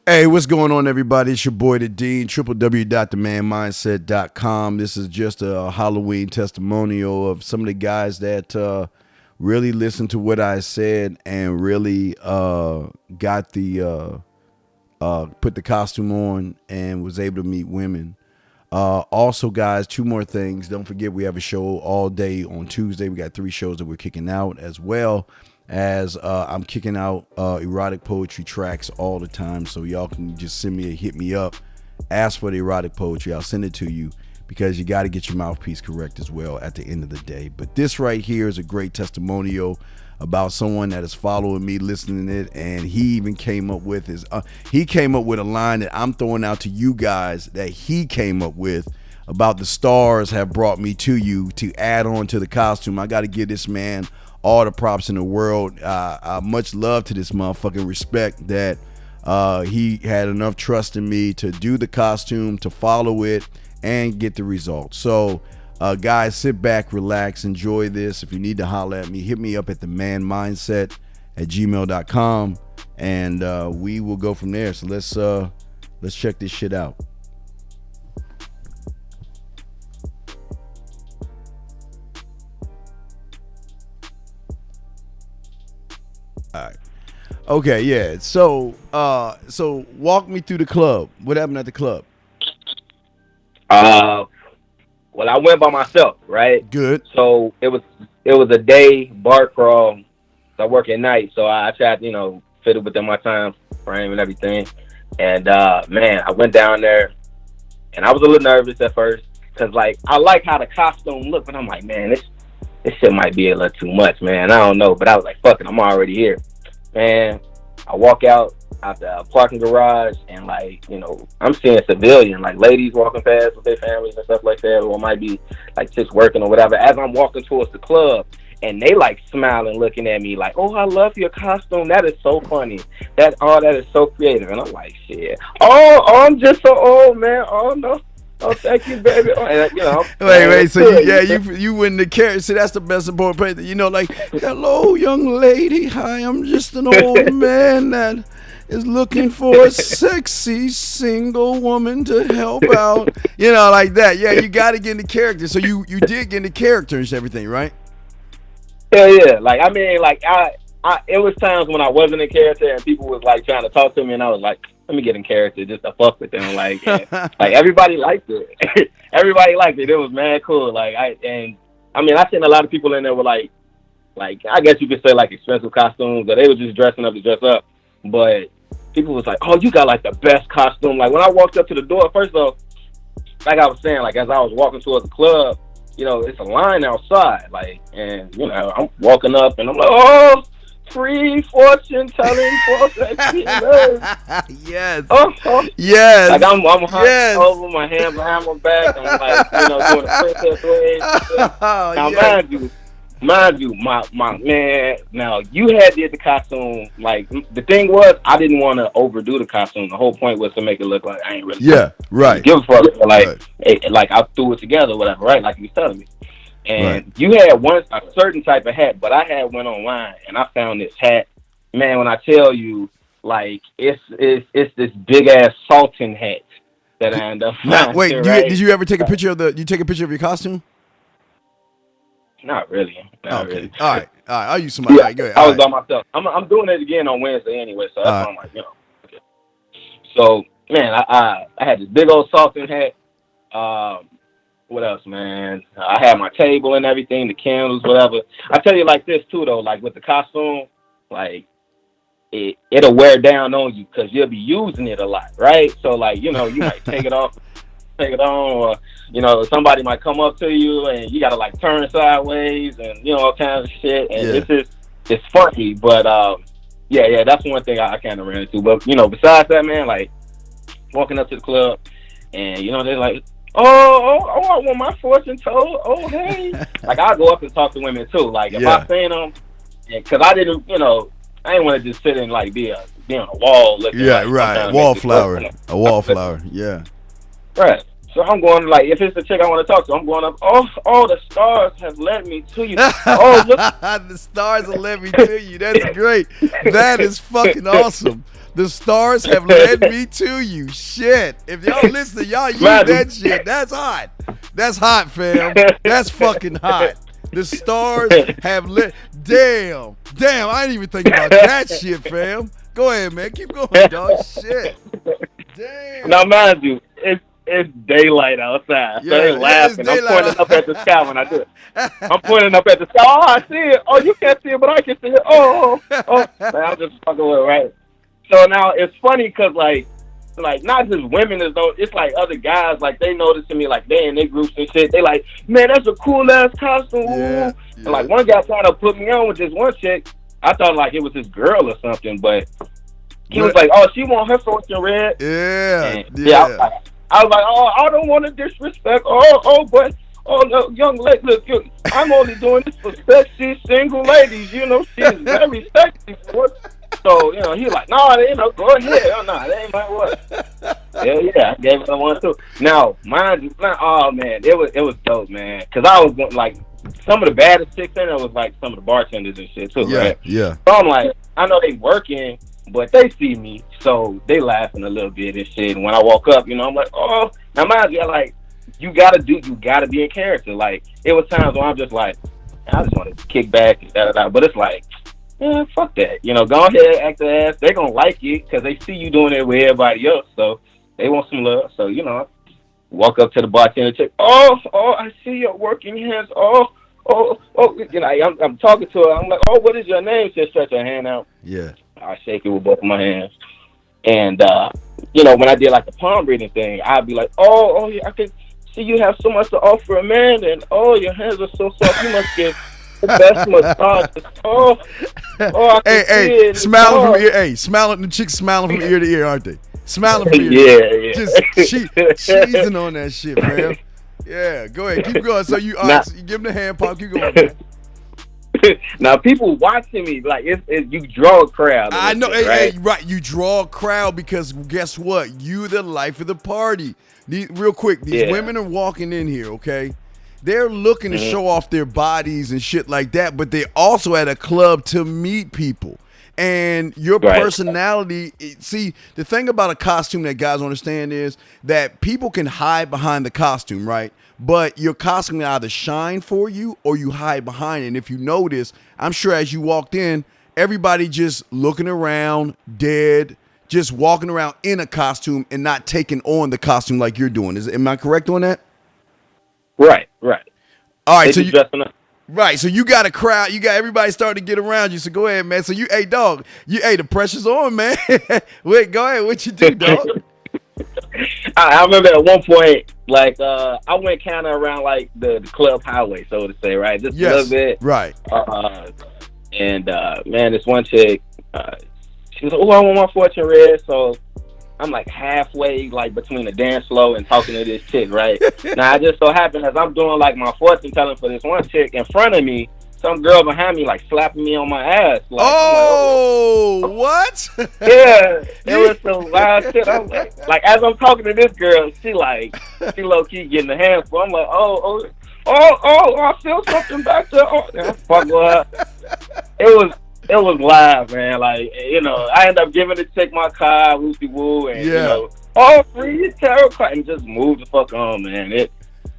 Hey, what's going on, everybody? It's your boy, the Dean, www.themanmindset.com. This is just a Halloween testimonial of some of the guys that really listened to what I said and really got the put the costume on and was able to meet women. Also, guys, two more things. Don't forget, we have a show all day on Tuesday. We got 3 shows that we're kicking out, as well as I'm kicking out erotic poetry tracks all the time. So y'all can just hit me up, ask for the erotic poetry. I'll send it to you, because you got to get your mouthpiece correct as well at the end of the day. But this right here is a great testimonial about someone that is following me, listening to it, and he even came up with a line that I'm throwing out to you guys that he came up with about the stars have brought me to you to add on to the costume. I got to give this man all the props in the world. Much love to this motherfucking respect that he had enough trust in me to do the costume, to follow it, and get the results. So guys, sit back, relax, enjoy this. If you need to holler at me, hit me up at themanmindset@gmail.com, and we will go from there. So let's check this shit out. All right. Okay, yeah. So walk me through the club. What happened at the club? Well, I went by myself, right? Good. So it was a day bar crawl. So I work at night, so I tried, fit it within my time frame and everything. And man, I went down there, and I was a little nervous at first, because I like how the costume looked, but I'm like, man, this shit might be a little too much, man. I don't know, but I was like, fuck it, I'm already here. Man, I walk out the parking garage, and I'm seeing civilian, ladies walking past with their families and stuff like that, or might be just working or whatever, as I'm walking towards the club, and they smiling, looking at me oh, I love your costume, that is so funny, that is so creative. And I'm like, shit, oh, I'm just so old, man, oh no. Oh, thank you, baby. And, wait. So you win the character. See, that's the best important part. Hello, young lady. Hi, I'm just an old man that is looking for a sexy single woman to help out. Like that. Yeah, you got to get in the character. So you did get in the character and everything, right? Hell yeah. It was times when I wasn't in character and people was trying to talk to me, and I was like, let me get in character just to fuck with them. Everybody liked it. Everybody liked it. It was mad cool. I seen a lot of people in there with I guess you could say expensive costumes, but they were just dressing up to dress up. But people was like, oh, you got the best costume. When I walked up to the door, first off, I was saying, as I was walking towards the club, it's a line outside, and I'm walking up, and I'm like, oh, free fortune telling for sexy love. Yes. Oh. Yes. I'm hunched over, my hand behind my back. I'm doing the princess way. Now, yes. mind you, my man. Now you had did the costume. The thing was, I didn't want to overdo the costume. The whole point was to make it look like I ain't really. Yeah. Right. Give a fuck. I threw it together, whatever. Right. Like you was telling me. And you had a certain type of hat, but I had one online, and I found this hat. Man, when I tell you, it's this big ass Sultan hat that I ended up finding. Wait, did you ever take a picture of your costume? Not really. Really. All right. I'll use somebody. Yeah, all right, go ahead. I was by myself. I'm doing it again on Wednesday anyway, so that's why I'm like, Okay. So, man, I had this big old Sultan hat. What else, man? I had my table and everything, the candles, whatever. I tell you this too, though, with the costume, it'll wear down on you because you'll be using it a lot, right? So, you might take it off, take it on, or, somebody might come up to you and you got to, turn sideways and, all kinds of shit. And it's funny, but, yeah, that's one thing I kind of ran into. But, besides that, man, walking up to the club and, they're like, oh, I want my fortune told. Oh, hey. I'll go up and talk to women, too. If I seen them, because I didn't, I didn't want to just sit and, be on a wall looking. Yeah, right. Wallflower. A wallflower, yeah. Right. So I'm going, if it's the chick I want to talk to, I'm going up, oh, the stars have led me to you. Oh, look. The stars have led me to you. That's great. That is fucking awesome. The stars have led me to you. Shit. If y'all listen, y'all use that shit. That's hot. That's hot, fam. That's fucking hot. The stars have led. Damn. I didn't even think about that shit, fam. Go ahead, man. Keep going, dog. Shit. Damn. Now, mind you, it's daylight outside. So they laughing. I'm pointing up at the sky when I do it. I'm pointing up at the sky. Oh, I see it. Oh, you can't see it, but I can see it. Oh. Man, I'm just fucking with it, right? So now it's funny because like not just women is though, it's like other guys, like they noticing me, like they in their groups and shit. They like, man, that's a cool ass costume. Yeah. And like one guy trying to put me on with this one chick. I thought like it was his girl or something, but he was like, oh, she want her fortune red. Yeah. I was like, oh, I don't want to disrespect. But no, young lady, look, I'm only doing this for sexy single ladies. You know, she's very sexy. So, you know, he like, no, go ahead. Oh, no, that ain't my what. Hell yeah, I gave her one too. Now, oh man, it was dope, man. Cause I was like, some of the baddest chicks in there was like some of the bartenders and shit too, right? Yeah. So I'm like, I know they working, but they see me, so they laughing a little bit and shit. And when I walk up, you know, I'm like, oh, now mind you, like, you gotta be in character. Like, it was times when I'm just like, I just want to kick back and da. But it's like, yeah, fuck that. You know, go ahead, act the ass. They're gonna like it because they see you doing it with everybody else, so they want some love. So, you know, walk up to the bartender, check. Oh, I see your working hands. Oh. You know, I'm talking to her. I'm like, oh, what is your name? She stretch her hand out. Yeah. I shake it with both of my hands. And, you know, when I did like the palm reading thing, I'd be like, oh, yeah, I can see you have so much to offer a man. And, oh, your hands are so soft. You must get the best massage. I can see it. Smiling from ear. Hey, smiling. The chicks smiling from ear to ear, aren't they? Smiling from ear to ear. Yeah. Just cheesing on that shit, man. Yeah, go ahead. Keep going. So you give them the hand pop. Keep going, man. Now people watching me, like you draw a crowd. I know, right? Right. You draw a crowd because guess what? You the life of the party. Real quick, these women are walking in here, okay? They're looking to show off their bodies and shit like that, but they also at a club to meet people. And your personality, see, the thing about a costume that guys understand is that people can hide behind the costume, right? But your costume can either shine for you or you hide behind it. And if you notice, I'm sure as you walked in, everybody just looking around, dead, just walking around in a costume and not taking on the costume like you're doing. Am I correct on that? Right. All right, so you got a crowd, you got everybody starting to get around you. So go ahead, man. So the pressure's on, man. Wait, go ahead. What you do, dog? I remember at one point, like I went kind of around like the club highway, so to say, right? Just a little bit, right? And man, this one chick, she was like, "Oh, I want my fortune red." So I'm like halfway, like between the dance floor and talking to this chick, right? Now, I just so happened as I'm doing like my fortune telling for this one chick in front of me, some girl behind me like slapping me on my ass. Like, what? Yeah, it was some wild shit. I'm like as I'm talking to this girl, she low key getting the handful. I'm like, oh, I feel something back there. Fuck with her. It was live, man. Like, you know, I ended up giving the chick my car, woo-de-woo, and, you know, free tarot card, and just moved the fuck on, man. It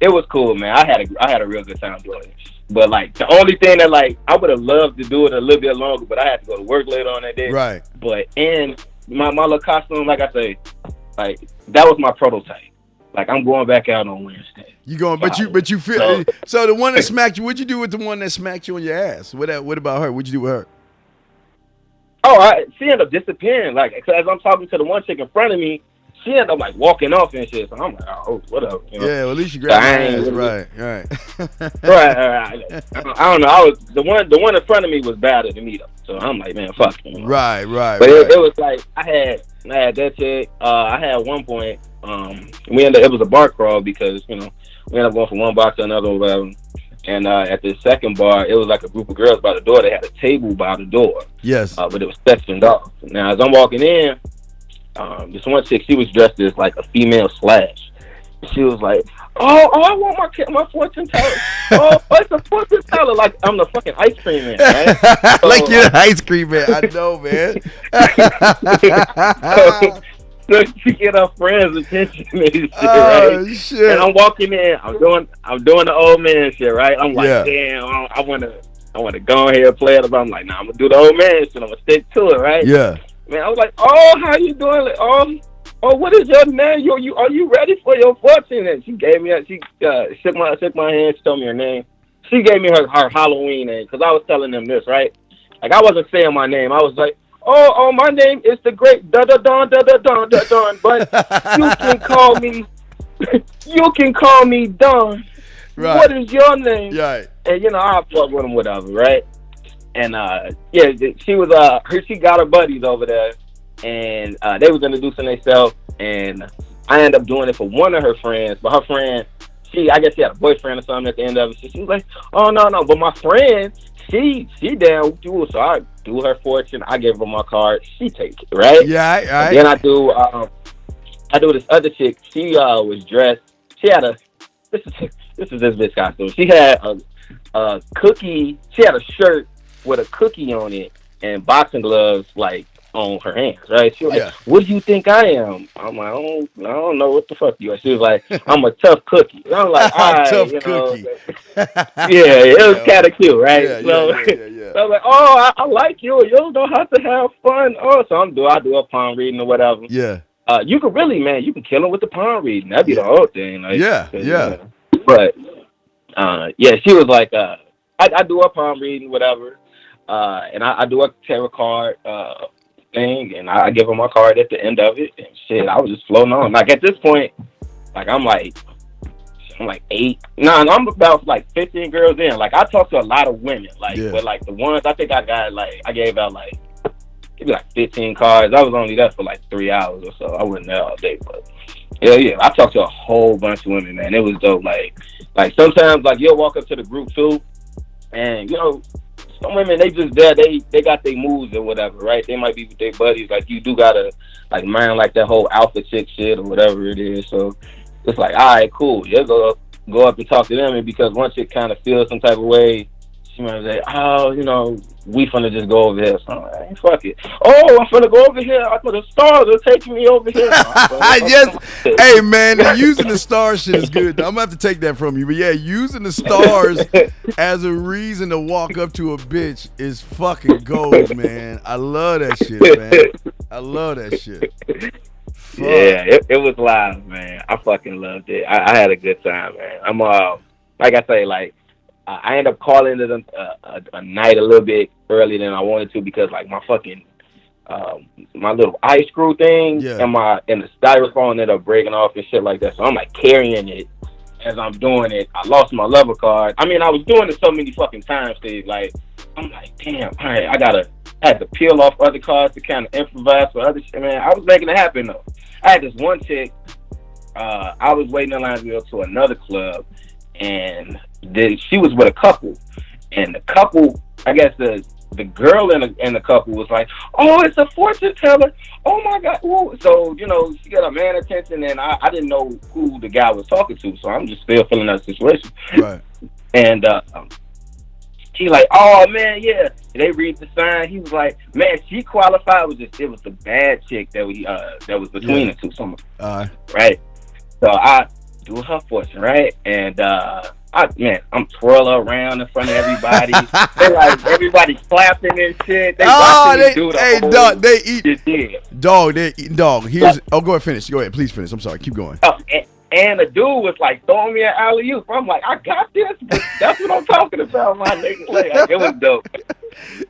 was cool, man. I had a real good time doing it. But, like, the only thing that, like, I would have loved to do it a little bit longer, but I had to go to work later on that day. Right. But in my little costume, like I say, like, that was my prototype. Like, I'm going back out on Wednesday. You going, but you feel, so the one that smacked you, what'd you do with the one that smacked you on your ass? What about her? What'd you do with her? Oh, she ended up disappearing. Like, as I'm talking to the one chick in front of me, she ended up like walking off and shit. So I'm like, oh, what up? You know? Yeah, well, at least you grabbed her ass. Right. Right. I don't know. The one in front of me was better than me though. So I'm like, man, fuck. You know? Right. But it was like I had that chick. I had one point. It was a bar crawl because we ended up going from one bar to another, whatever. And at the second bar, it was like a group of girls by the door. They had a table by the door. Yes. But it was sectioned off. Now, as I'm walking in, this one chick, she was dressed as like a female Slash. She was like, I want my fortune teller. It's a fortune teller. Like I'm the fucking ice cream man, right? Like you're the ice cream man. I know, man. So, so she get her friends' attention and shit, Oh right? shit. And I'm walking in. I'm doing the old man shit, right? I'm like, Yeah. damn, I wanna go ahead and play it. But I'm like, nah, I'm gonna do the old man shit. I'm gonna stick to it, right? Yeah. Man, I was like, how you doing? Like, what is your name? Are you ready for your fortune? And she gave me she shook my hand. She told me her name. She gave me her Halloween name because I was telling them this, right? Like I wasn't saying my name. I was like, my name is the great da da don da da don da don, but you can call me Don. Right. What is your name? Right. And I fuck with him, whatever, right? And she was she got her buddies over there, and they was introducing themselves, and I ended up doing it for one of her friends, but her friend, I guess she had a boyfriend or something at the end of it. So she was like, oh no, but my friend, she down do it, so I do her fortune. I give her my card, she takes it, right? Yeah. Right. And then I do this other chick. She was dressed. She had this is this bitch costume. She had a cookie. She had a shirt with a cookie on it and boxing gloves like on her hands, right? She was like, what do you think I am? I'm like, I don't know what the fuck you are. She was like, I'm a tough cookie. And I'm like, all right, tough cookie. Yeah, it was kind of cute, right? Yeah, So I was like, I like you. You don't have to have fun. So I do a palm reading or whatever. Yeah. You can really, man, you can kill him with the palm reading. That'd be the whole thing. Like, Yeah. But she was like, I do a palm reading, whatever. And I do a tarot card thing, and I give her my card at the end of it, and shit, I was just floating on. Like at this point, like I'm like 8. No, I'm about like 15 girls in. Like I talk to a lot of women, but like the ones I think I got, like I gave out like maybe like 15 cards. I was only there for like 3 hours or so. I wasn't there all day, but yeah, I talked to a whole bunch of women, man. It was dope. Like sometimes like you'll walk up to the group too, and some women, they just there, they got their moves or whatever, right? They might be with their buddies. Like you do gotta like mind like that whole alpha chick shit or whatever it is. So it's like, all right, cool. You go up and talk to them, and because one chick kind of feels some type of way, she might say, we finna just go over here. So I'm like, fuck it. I'm finna go over here. I thought the stars are taking me over here. Yes. Hey, man, using the star shit is good. I'm going to have to take that from you. But, yeah, using the stars as a reason to walk up to a bitch is fucking gold, man. I love that shit, man. I love that shit. Fuck. Yeah, it was live, man. I fucking loved it. I had a good time, man. I'm, like I say, like, I ended up calling it a night a little bit earlier than I wanted to because like my fucking my little ice screw thing and the styrofoam ended up breaking off and shit like that. So I'm like carrying it as I'm doing it. I lost my level card. I mean, I was doing it so many fucking times, Steve. Like I'm like, damn, all right, I had to peel off other cards to kind of improvise for other shit. Man, I was making it happen though. I had this one chick. I was waiting in line to go to another club. And she was with a couple, and the couple, I guess the girl in the couple was like, "Oh, it's a fortune teller! Oh my god!" Ooh. So she got a man attention, and I didn't know who the guy was talking to, so I'm just still feeling that situation. Right. And he like, "Oh man, yeah." They read the sign. He was like, "Man, she qualified." It was the bad chick that was between the two. Someone, right? So I do her fortune, right? And I'm twirling around in front of everybody. They like everybody clapping and shit. They watching me do the whole dog, they eat. Dog, they eat. Dog, here's. Go ahead, finish. Go ahead, please finish. I'm sorry, keep going. And the dude was like throwing me an alley-oop. I'm like, I got this. That's what I'm talking about, my nigga. Like, it was dope.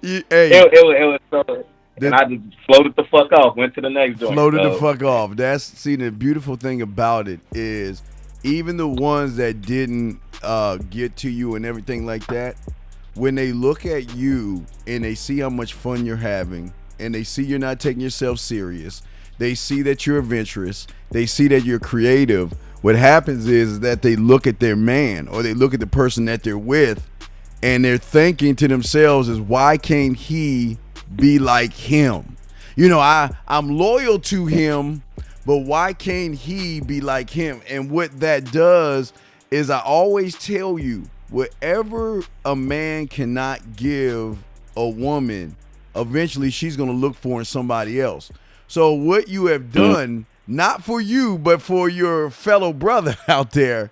It was so. And I just floated the fuck off. Went to the next joint. Floated the fuck off. The beautiful thing about it is, even the ones that didn't get to you and everything like that, when they look at you and they see how much fun you're having, and they see you're not taking yourself serious, they see that you're adventurous, they see that you're creative, what happens is that they look at their man or they look at the person that they're with, and they're thinking to themselves is, why can't he be like him? I'm loyal to him, but why can't he be like him? And what that does is, I always tell you, whatever a man cannot give a woman, eventually she's going to look for in somebody else. So what you have done, not for you, but for your fellow brother out there,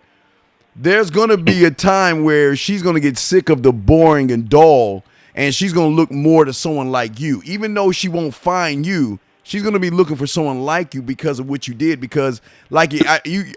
there's going to be a time where she's going to get sick of the boring and dull, and she's going to look more to someone like you. Even though she won't find you, she's going to be looking for someone like you because of what you did. Because like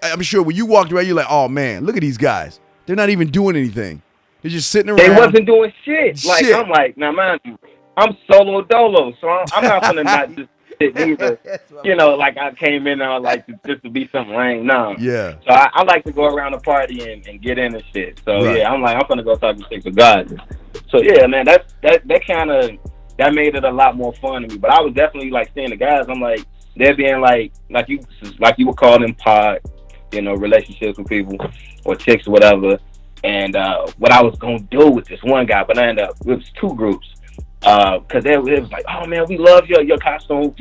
I'm sure when you walked around, you're like, oh man, look at these guys. They're not even doing anything. They're just sitting around. They wasn't doing shit. Like, I'm like, now mind you, I'm solo dolo, so I'm not gonna not just sit either. You know, like I came in there like just to be something lame. No. Yeah. So I like to go around the party and get in and shit. So Right. yeah, I'm like, I'm gonna go talk to chicks with guys. So yeah, man, that kind of that made it a lot more fun to me. But I was definitely like seeing the guys. I'm like, they're being like you would call them pod, you know, relationships with people or chicks or whatever. And what I was gonna do with this one guy, but I ended up, it was two groups, because it was like, oh man, we love your costume,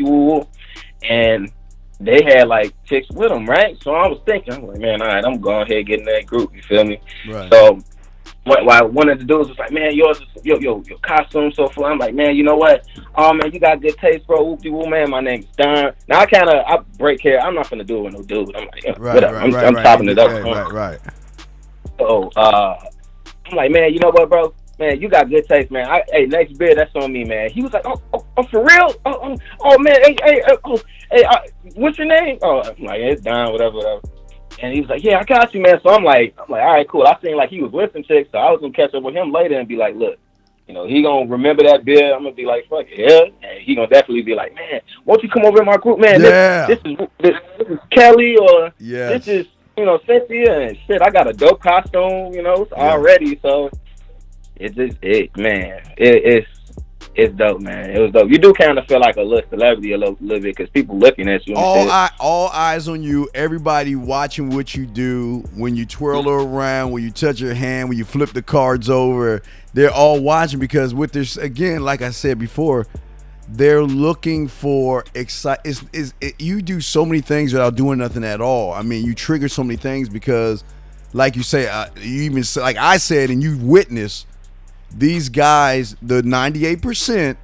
and they had like chicks with them, right? So I was thinking, I'm like, man, all right, I'm going ahead and get in that group. You feel me? Right. So what one of the dudes was like, man, your costume so fun. I'm like, man, you know what? Oh man, you got good taste, bro. Whoop-de-woo, man. My name's Don. Now I break here. I'm not gonna do it with no dude. I'm like, whatever. I'm chopping it up. Right. So I'm like, man, you know what, bro? Man, you got good taste, man. Hey, next beer, that's on me, man. He was like, oh, for real? Oh, man, hey, what's your name? Oh, I'm like, it's Don, whatever. And he was like, yeah, I got you, man. So I'm like, all right, cool. I seen like he was with some chicks, so I was gonna catch up with him later and be like, look, you know, he gonna remember that beer. I'm gonna be like, fuck yeah. And he gonna definitely be like, man, won't you come over in my group, man? Yeah. This is Kelly, or yes. This is, you know, Cynthia, and shit. I got a dope costume, you know, already. So it's dope, man. It was dope. You do kind of feel like a little celebrity a little bit because people looking at you. All eyes on you. Everybody watching what you do. When you twirl her around, when you touch her hand, when you flip the cards over, they're all watching because with this, again, like I said before, they're looking for you do so many things without doing nothing at all. I mean, you trigger so many things because, like you say, you even like I said, and you witnessed. These guys, the 98%,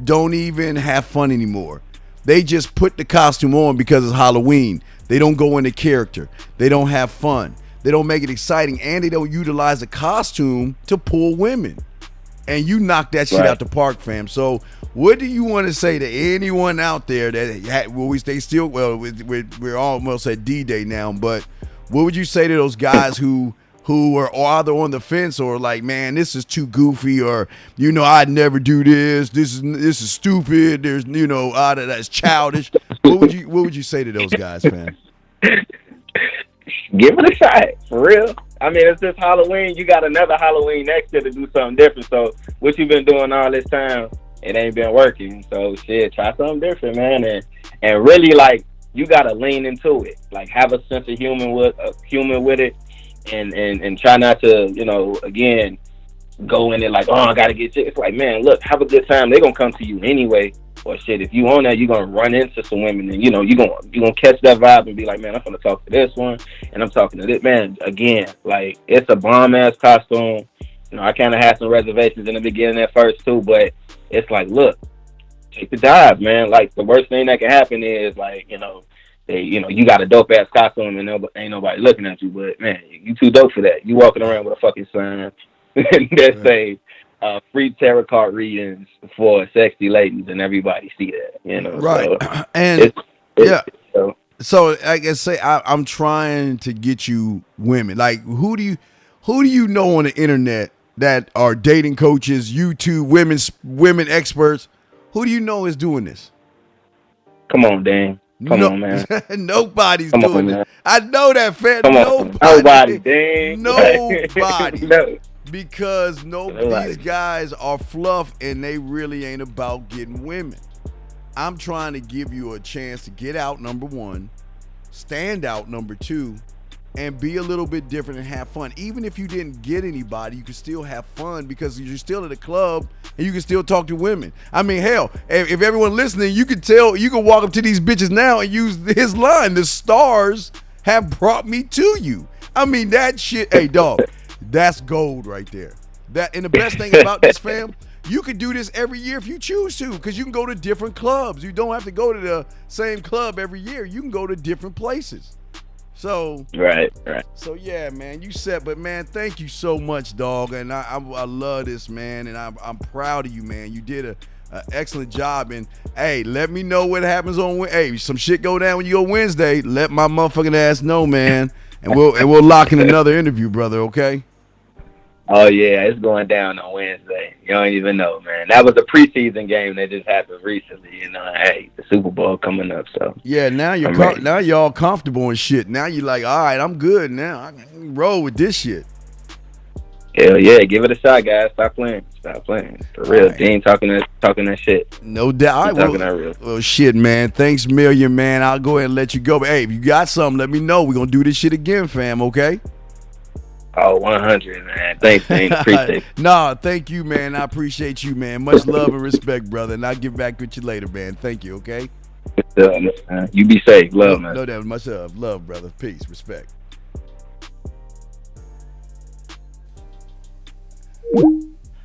don't even have fun anymore. They just put the costume on because it's Halloween. They don't go into character. They don't have fun. They don't make it exciting, and they don't utilize the costume to pull women. And you knock that shit out the park, fam. So what do you want to say to anyone out there that we're almost at D-Day now, but what would you say to those guys who are either on the fence or like, man, this is too goofy, or, you know, I'd never do this. This is stupid. There's, you know, that's childish. What would you say to those guys, man? Give it a shot, for real. I mean, it's just Halloween. You got another Halloween next year to do something different. So what you've been doing all this time, it ain't been working. So shit, try something different, man. And really, like, you gotta lean into it. Like, have a sense of humor with it. And try not to, you know, again, go in there like, oh, I gotta get shit. It's like, man, look, have a good time. They're gonna come to you anyway. Or shit, if you on that, you're gonna run into some women, and you know, you're gonna catch that vibe and be like, man, I'm gonna talk to this one, and I'm talking to this man. Again, like, it's a bomb ass costume. You know, I kind of had some reservations in the beginning at first too, but it's like, look, take the dive, man. Like, the worst thing that can happen is, like, you know, you got a dope ass costume and ain't nobody looking at you, but man, you too dope for that. You walking around with a fucking sign that say free tarot card readings for sexy ladies, and everybody see that, you know. Right. So and so like I say, I'm trying to get you women. Like, who do you know on the internet that are dating coaches, YouTube women experts? Who do you know is doing this? Come on, Dan. Come on, man. Nobody's doing it. I know that, fam. Nobody, dang. Nobody. No. Because these guys are fluff, and they really ain't about getting women. I'm trying to give you a chance to get out, number one, stand out, number two, and be a little bit different and have fun. Even if you didn't get anybody, you can still have fun because you're still at a club and you can still talk to women. I mean, hell, if everyone listening, you can walk up to these bitches now and use his line, the stars have brought me to you. I mean, that shit, hey, dog, that's gold right there. And the best thing about this, fam, you can do this every year if you choose to, because you can go to different clubs. You don't have to go to the same club every year. You can go to different places. So right. So yeah, man, you said, but man, thank you so much, dog, and I love this, man, and I'm proud of you, man. You did a excellent job, and hey, let me know what happens on. Hey, some shit go down when you go Wednesday. Let my motherfucking ass know, man, and we'll lock in another interview, brother. Okay. Oh yeah, it's going down on Wednesday. You don't even know, man. That was a preseason game that just happened recently. You know, hey, the Super Bowl coming up, so yeah. Now now y'all comfortable and shit. Now you're like, all right, I'm good now. I can roll with this shit. Hell yeah, give it a shot, guys. Stop playing for real. Right. They ain't talking that shit. No doubt. Talking that real. Well, shit, man. Thanks a million, man. I'll go ahead and let you go. But hey, if you got something, let me know. We're gonna do this shit again, fam. Okay. Oh, 100, man. Thanks, man. Appreciate it. Nah, thank you, man. I appreciate you, man. Much love and respect, brother. And I'll get back with you later, man. Thank you, okay? You be safe. Love, man. No doubt. Much love. Love, brother. Peace. Respect.